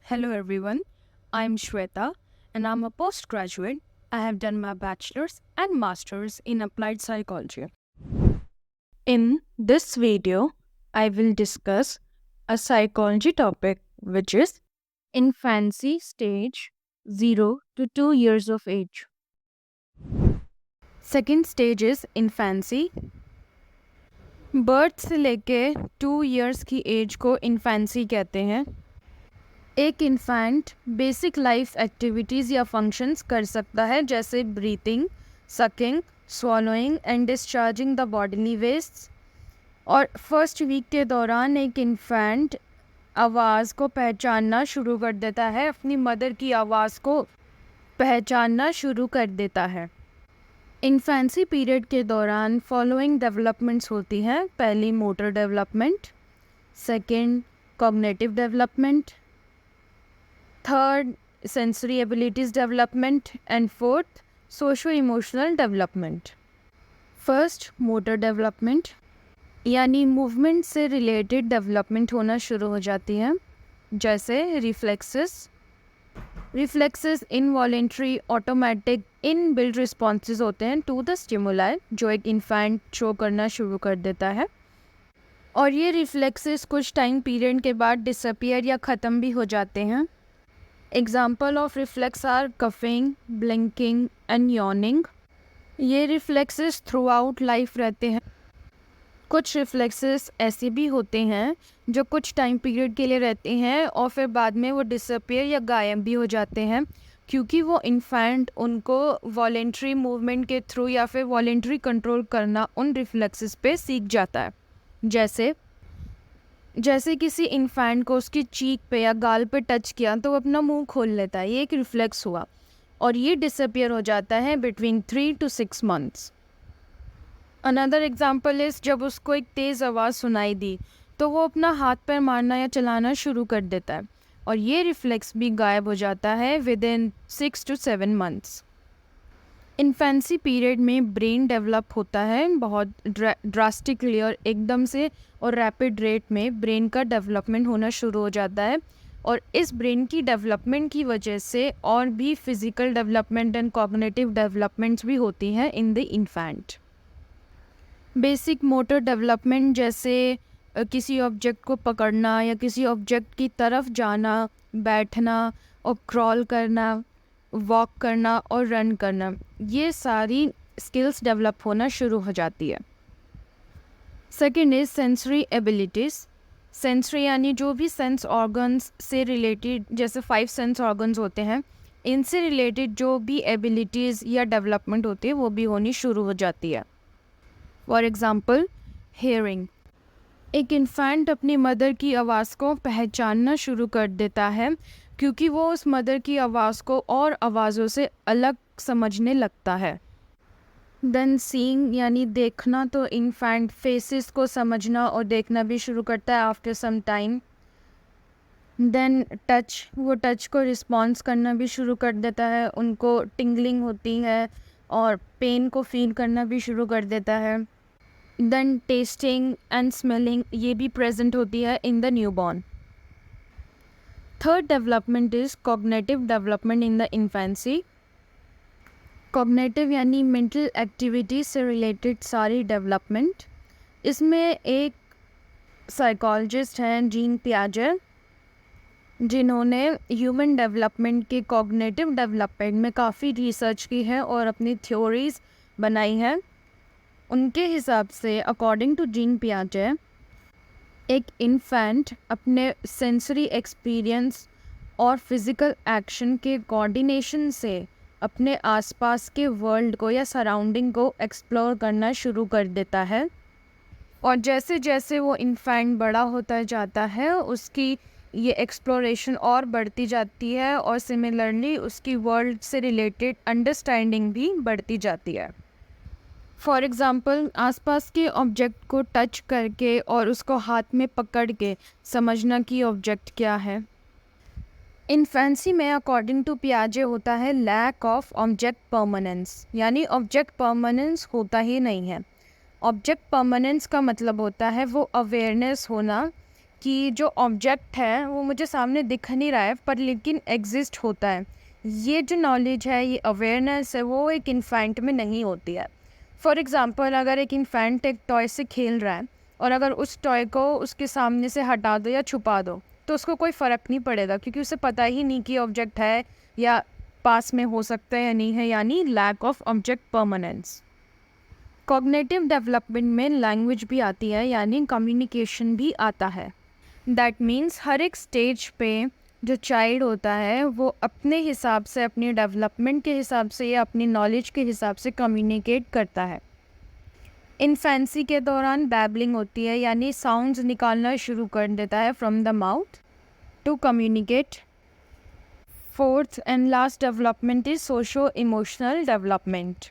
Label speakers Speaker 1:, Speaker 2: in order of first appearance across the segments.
Speaker 1: Hello everyone, I'm Shweta and I'm a postgraduate. I have done my bachelor's and master's in applied psychology. In this video, I will discuss a psychology topic which is infancy stage 0 to 2 years of age. Second stage is infancy. Birth से लेके 2 years की as को infancy कहते हैं. एक infant basic life activities या functions कर सकता है जैसे breathing, sucking, swallowing and discharging the bodily waste. और फर्स्ट वीक के दौरान एक इन्फेंट आवाज़ को पहचानना शुरू कर देता है, अपनी मदर की आवाज़ को पहचानना शुरू कर देता है. इन्फेंसी पीरियड के दौरान फॉलोइंग डेवलपमेंट्स होती हैं. पहली motor development, second cognitive development, third sensory abilities development and fourth socio emotional development. First motor development यानी मूवमेंट से रिलेटेड डेवलपमेंट होना शुरू हो जाती है, जैसे reflexes involuntary automatic in build responses होते हैं टू द स्टिमुलाई जो एक इन्फेंट शो करना शुरू कर देता है. और ये रिफ्लेक्सेस कुछ टाइम पीरियड के बाद डिसअपियर या ख़त्म भी हो जाते हैं. Example of reflex are coughing, blinking and yawning. ये रिफ्लेक्सेस थ्रू आउट लाइफ रहते हैं. कुछ रिफ्लेक्सेस ऐसे भी होते हैं जो कुछ टाइम पीरियड के लिए रहते हैं और फिर बाद में वो डिसअपियर या गायब भी हो जाते हैं, क्योंकि वो इन्फेंट उनको वॉलेंट्री मूवमेंट के थ्रू या फिर वॉलेंट्री कंट्रोल करना उन रिफ्लेक्सेस पे सीख जाता है. जैसे किसी इन्फेंट को उसकी चीक पे या गाल पे टच किया तो वो अपना मुंह खोल लेता है, ये एक रिफ्लेक्स हुआ और ये डिसअपियर हो जाता है between 3 to 6 months. Another example is जब उसको एक तेज़ आवाज़ सुनाई दी तो वो अपना हाथ पैर मारना या चलाना शुरू कर देता है और ये रिफ्लेक्स भी गायब हो जाता है with in 6 to 7 months. Infancy period में ब्रेन डेवलप होता है बहुत ड्रास्टिकली और एकदम से और रैपिड रेट में ब्रेन का डेवलपमेंट होना शुरू हो जाता है. और इस ब्रेन की डेवलपमेंट की वजह से और भी physical development and cognitive developments भी होती हैं in the infant. Basic motor development जैसे किसी ऑब्जेक्ट को पकड़ना या किसी ऑब्जेक्ट की तरफ जाना, बैठना और क्रॉल करना, वॉक करना और रन करना, ये सारी स्किल्स डेवलप होना शुरू हो जाती है. Second is sensory abilities. Sensory यानी जो भी सेंस ऑर्गन्स से रिलेटेड, जैसे 5 सेंस ऑर्गन्स होते हैं, इनसे रिलेटेड जो भी एबिलिटीज़ या डेवलपमेंट होती है वो भी होनी शुरू हो जाती है. For example hearing. एक इन्फेंट अपनी मदर की आवाज़ को पहचानना शुरू कर देता है क्योंकि वो उस मदर की आवाज़ को और आवाज़ों से अलग समझने लगता है. देन सीइंग यानी देखना, तो इन्फेंट फेसेस को समझना और देखना भी शुरू करता है after some time. Then touch, वो टच को रिस्पॉन्स करना भी शुरू कर देता है, उनको टिंगलिंग होती है और पेन को फील करना भी शुरू कर देता है. देन टेस्टिंग एंड स्मेलिंग, ये भी प्रेजेंट होती है in the newborn. Third development is cognitive development in the infancy. Cognitive यानी मेंटल एक्टिविटीज से रिलेटेड सारी डेवलपमेंट. इसमें एक साइकोलॉजिस्ट हैं जीन पियाजे, जिन्होंने ह्यूमन डेवलपमेंट के कॉग्निटिव डेवलपमेंट में काफ़ी रिसर्च की है और अपनी थ्योरीज बनाई हैं. उनके हिसाब से अकॉर्डिंग टू जीन पियाजे, एक इन्फेंट अपने सेंसरी एक्सपीरियंस और फिज़िकल एक्शन के कोऑर्डिनेशन से अपने आसपास के वर्ल्ड को या सराउंडिंग को एक्सप्लोर करना शुरू कर देता है. और जैसे जैसे वो इन्फेंट बड़ा होता जाता है उसकी ये एक्सप्लोरेशन और बढ़ती जाती है और सिमिलरली उसकी वर्ल्ड से रिलेटेड अंडरस्टैंडिंग भी बढ़ती जाती है. फॉर एग्ज़ाम्पल आसपास के ऑब्जेक्ट को टच करके और उसको हाथ में पकड़ के समझना कि ऑब्जेक्ट क्या है. इन्फेंसी में अकॉर्डिंग टू पियाजे होता है लैक ऑफ ऑब्जेक्ट परमानेंस, यानी ऑब्जेक्ट परमानेंस होता ही नहीं है. ऑब्जेक्ट परमानेंस का मतलब होता है वो अवेयरनेस होना कि जो ऑब्जेक्ट है वो मुझे सामने दिख नहीं रहा है पर लेकिन एग्जिस्ट होता है। ये जो नॉलेज है, ये अवेयरनेस है, वो एक इन्फेंट में नहीं होती है। फॉर एग्ज़ाम्पल, अगर एक इन्फेंट एक टॉय से खेल रहा है और अगर उस टॉय को उसके सामने से हटा दो या छुपा दो तो उसको कोई फ़र्क नहीं पड़ेगा, क्योंकि उसे पता ही नहीं कि ऑब्जेक्ट है या पास में हो सकता है या नहीं है, यानी lack of object permanence. Cognitive development में लैंग्वेज भी आती है, यानी कम्युनिकेशन भी आता है। दैट मीन्स हर एक स्टेज पे जो चाइल्ड होता है वो अपने हिसाब से, अपनी डेवलपमेंट के हिसाब से या अपनी नॉलेज के हिसाब से कम्युनिकेट करता है। इन्फेंसी के दौरान बैबलिंग होती है, यानी साउंड्स निकालना शुरू कर देता है from the mouth to communicate. Fourth and last development is socio emotional development.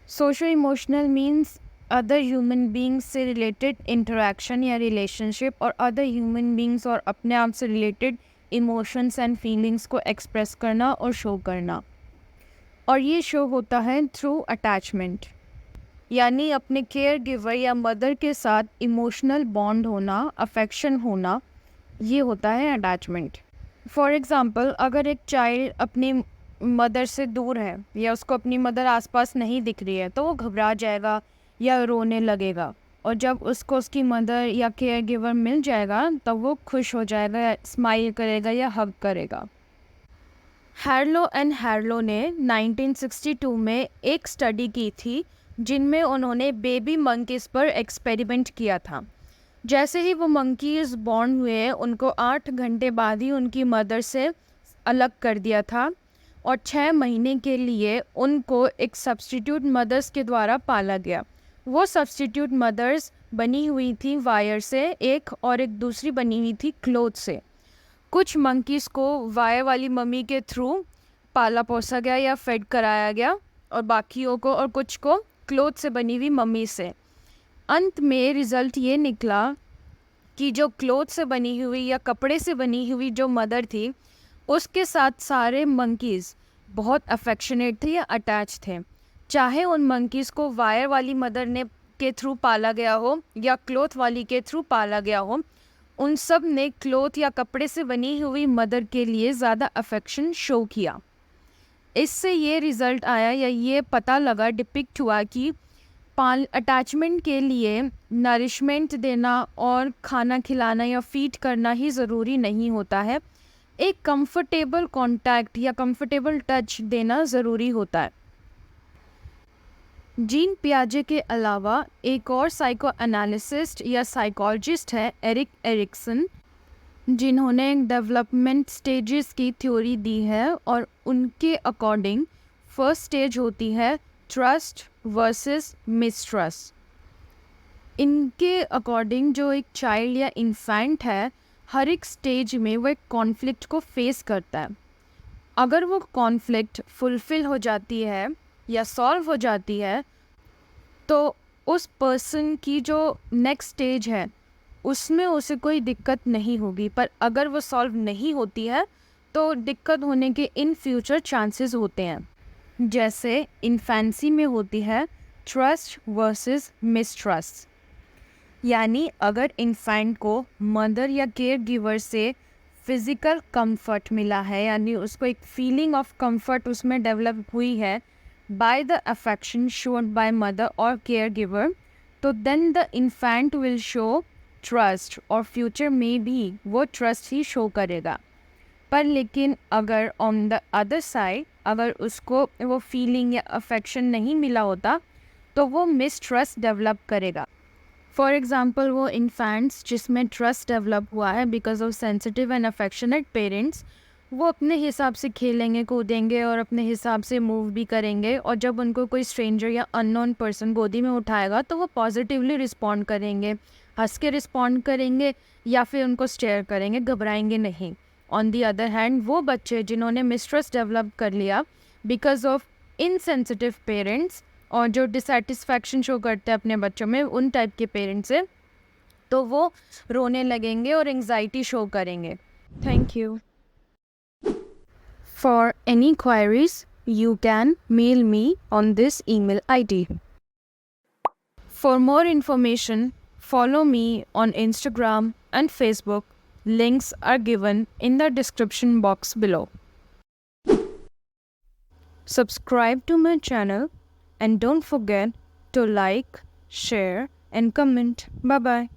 Speaker 1: Socio emotional means other human beings से रिलेटेड इंटरेक्शन या रिलेशनशिप और अदर ह्यूमन बींग्स और अपने आप से रिलेटेड इमोशंस एंड फीलिंग्स को एक्सप्रेस करना और शो करना। और ये शो होता है थ्रू अटैचमेंट, यानी अपने केयर गिवर या मदर के साथ इमोशनल बॉन्ड होना, अफेक्शन होना, ये होता है अटैचमेंट। फॉर एग्ज़ाम्पल, अगर एक चाइल्ड अपनी मदर से दूर है या उसको अपनी मदर आसपास नहीं दिख रही है तो वो घबरा जाएगा या रोने लगेगा, और जब उसको उसकी मदर या केयर गिवर मिल जाएगा तब वो खुश हो जाएगा या स्माइल करेगा या हग करेगा। हैरलो एंड हैरलो ने 1962 में एक स्टडी की थी जिनमें उन्होंने बेबी मंकीज़ पर एक्सपेरिमेंट किया था। जैसे ही वो मंकीज़ बॉर्न हुए उनको 8 घंटे बाद ही उनकी मदर से अलग कर दिया था और 6 महीने के लिए उनको एक सब्स्टिट्यूट मदर्स के द्वारा पाला गया। वो सब्स्टिट्यूट मदर्स बनी हुई थी वायर से एक, और एक दूसरी बनी हुई थी क्लोथ से। कुछ मंकीज़ को वायर वाली मम्मी के थ्रू पाला पोसा गया या फेड कराया गया और बाकियों को और कुछ को क्लोथ से बनी हुई मम्मी से। अंत में रिज़ल्ट ये निकला कि जो क्लोथ से बनी हुई या कपड़े से बनी हुई जो मदर थी उसके साथ सारे मंकीज़ बहुत अफेक्शनेट थे या अटैच थे। चाहे उन मंकीज़ को वायर वाली मदर ने के थ्रू पाला गया हो या क्लोथ वाली के थ्रू पाला गया हो, उन सब ने क्लोथ या कपड़े से बनी हुई मदर के लिए ज़्यादा अफेक्शन शो किया। इससे ये रिज़ल्ट आया या ये पता लगा, डिपिक्ट हुआ कि अटैचमेंट के लिए नरिशमेंट देना और खाना खिलाना या फीड करना ही ज़रूरी नहीं होता है, एक कंफर्टेबल कांटेक्ट या कंफर्टेबल टच देना ज़रूरी होता है। जीन पियाजे के अलावा एक और साइको एनालिसिस्ट या साइकोलॉजिस्ट है एरिक एरिक्सन, जिन्होंने डेवलपमेंट स्टेजेस की थ्योरी दी है और उनके अकॉर्डिंग फर्स्ट स्टेज होती है ट्रस्ट वर्सेस मिसट्रस्ट। इनके अकॉर्डिंग जो एक चाइल्ड या इन्फेंट है हर एक स्टेज में वो एक कॉन्फ्लिक्ट को फेस करता है। अगर वो कॉन्फ्लिक्ट फुलफ़िल हो जाती है या सॉल्व हो जाती है तो उस पर्सन की जो नेक्स्ट स्टेज है उसमें उसे कोई दिक्कत नहीं होगी, पर अगर वो सॉल्व नहीं होती है तो दिक्कत होने के इन फ्यूचर चांसेस होते हैं। जैसे इन्फेंसी में होती है ट्रस्ट वर्सेस मिसट्रस्ट, यानी अगर इन्फेंट को मदर या केयर गिवर से फिज़िकल कंफर्ट मिला है, यानी उसको एक फीलिंग ऑफ कंफर्ट उसमें डेवलप हुई है by the affection shown by mother और केयर गिवर, तो then the infant will show trust और फ्यूचर में भी वो ट्रस्ट ही शो करेगा। पर लेकिन अगर ऑन द अदर साइड अगर उसको वो फीलिंग या अफेक्शन नहीं मिला होता तो वो मिसट्रस्ट डेवलप करेगा। फॉर एग्ज़ाम्पल, वो इन्फेंट्स जिसमें ट्रस्ट डेवलप हुआ है because of sensitive and affectionate parents, वो अपने हिसाब से खेलेंगे, कूदेंगे और अपने हिसाब से मूव भी करेंगे, और जब उनको कोई स्ट्रेंजर या अननोन पर्सन गोदी में उठाएगा तो वो पॉजिटिवली रिस्पॉन्ड करेंगे, हंस के रिस्पॉन्ड करेंगे या फिर उनको स्टेयर करेंगे, घबराएंगे नहीं। ऑन दी अदर हैंड वो बच्चे जिन्होंने मिसट्रस्ट डेवलप कर लिया बिकॉज ऑफ इनसेंसिटिव पेरेंट्स और जो डिससेटिस्फैक्शन शो करते हैं अपने बच्चों में उन टाइप के पेरेंट्स से, तो वो रोने लगेंगे और एंग्जाइटी शो करेंगे। Thank you. For any queries you can mail me on this email ID. For more information, Follow me on Instagram and Facebook. Links are given in the description box below. Subscribe to my channel and don't forget to like, share and comment. Bye bye.